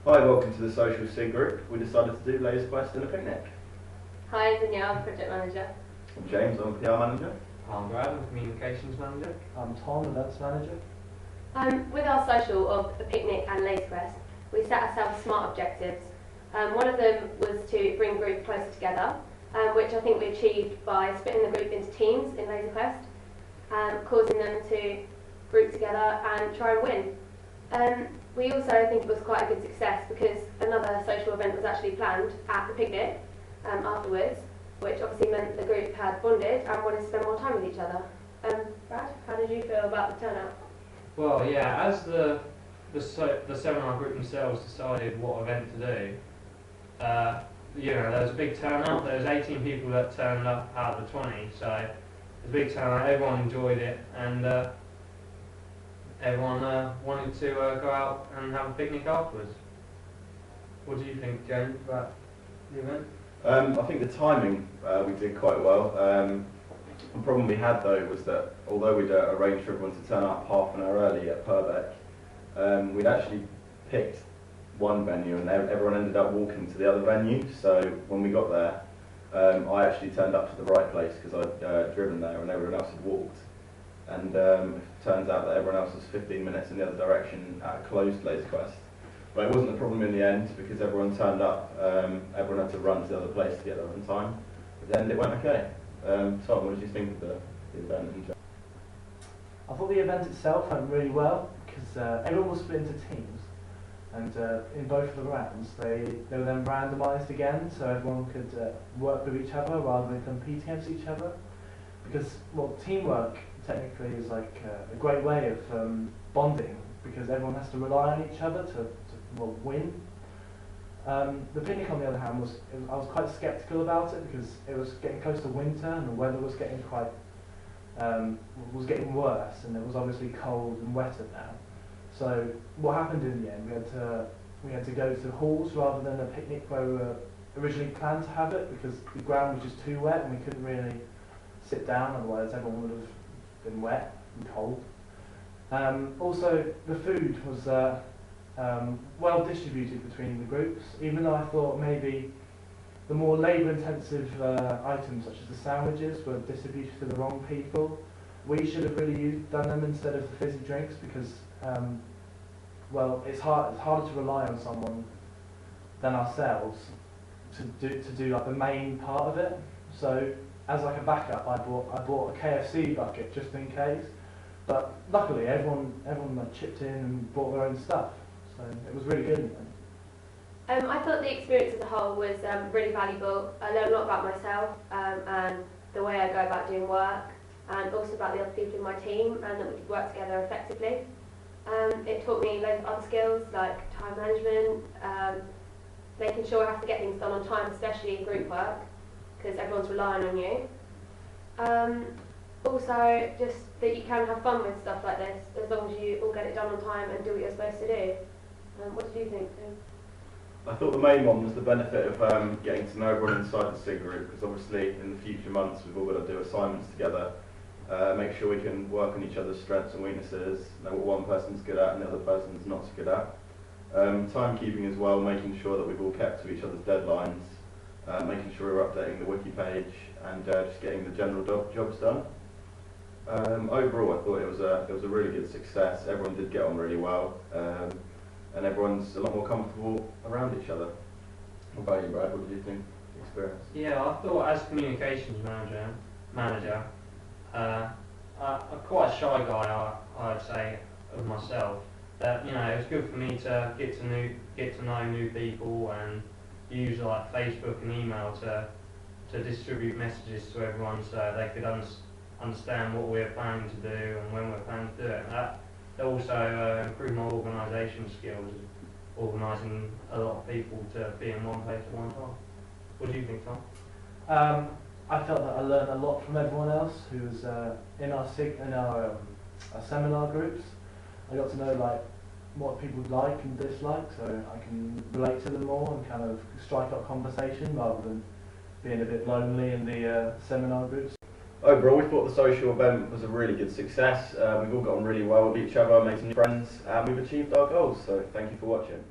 Hi, welcome to the Social SIG group. We decided to do Laser Quest and a picnic. Hi, Danielle, I'm Project Manager. I'm James, I'm PR Manager. I'm Brad, I'm Communications Manager. I'm Tom, Events Manager. With our social of a picnic and Laser Quest, we set ourselves smart objectives. One of them was to bring group closer together, which I think we achieved by splitting the group into teams in Laser Quest, causing them to group together and try and win. We also think it was quite a good success because another social event was actually planned at the picnic afterwards, which obviously meant the group had bonded and wanted to spend more time with each other. Brad, how did you feel about the turnout? Well, yeah, as the seminar group themselves decided what event to do, there was a big turnout. There was 18 people that turned up out of the 20, so it was a big turnout. Everyone enjoyed it, and everyone wanted to go out and have a picnic afterwards. What do you think, James, about the event? I think the timing we did quite well. The problem we had though was that although we'd arranged for everyone to turn up half an hour early at Purbeck, we'd actually picked one venue and everyone ended up walking to the other venue. So when we got there, I actually turned up to the right place because I'd driven there and everyone else had walked. And it turns out that everyone else was 15 minutes in the other direction at a closed Laser Quest. But it wasn't a problem in the end because everyone turned up, everyone had to run to the other place to get there on time. But then it went okay. Tom, what did you think of the event in general? I thought the event itself went really well because everyone was split into teams, and in both of the rounds they were then randomised again so everyone could work with each other rather than compete against each other. Because teamwork technically is like a great way of bonding because everyone has to rely on each other to win. The picnic, on the other hand, I was quite sceptical about it because it was getting close to winter and the weather was getting worse, and it was obviously cold and wetter now. So what happened in the end? We had to go to halls rather than a picnic where we were originally planned to have it because the ground was just too wet and we couldn't really sit down. Otherwise, everyone would have been wet and cold. Also, the food was well distributed between the groups, even though I thought maybe the more labour-intensive items such as the sandwiches were distributed to the wrong people. We should have really done them instead of the fizzy drinks because, it's harder to rely on someone than ourselves to do like the main part of it. So as like a backup, I bought a KFC bucket just in case. But luckily, everyone chipped in and brought their own stuff. So it was really good. I thought the experience as a whole was really valuable. I learned a lot about myself and the way I go about doing work, and also about the other people in my team, and that we could work together effectively. It taught me loads of other skills like time management, making sure I have to get things done on time, especially in group work, because everyone's relying on you. Also, just that you can have fun with stuff like this, as long as you all get it done on time and do what you're supposed to do. What did you think, Tim? I thought the main one was the benefit of getting to know everyone inside the SIG group, because obviously in the future months we've all got to do assignments together, make sure we can work on each other's strengths and weaknesses, know what one person's good at and the other person's not so good at. Timekeeping as well, making sure that we've all kept to each other's deadlines, making sure we're updating the wiki page and just getting the general jobs done. Overall, I thought it was a really good success. Everyone did get on really well, and everyone's a lot more comfortable around each other. What about you, Brad? What did you think of the experience? Yeah, I thought as Communications Manager, I'm quite a shy guy, I'd say, of myself. That it was good for me to get to know new people and use like Facebook and email to distribute messages to everyone so they could understand what we're planning to do and when we're planning to do it. That also improved my organisation skills, organising a lot of people to be in one place at one time. What do you think, Tom? I felt that I learned a lot from everyone else who was in our seminar groups. I got to know like what people like and dislike, so I can relate to them more and kind of strike up conversation rather than being a bit lonely in the seminar groups. Overall, we thought the social event was a really good success. We've all gotten really well with each other, made some new friends, and we've achieved our goals, so thank you for watching.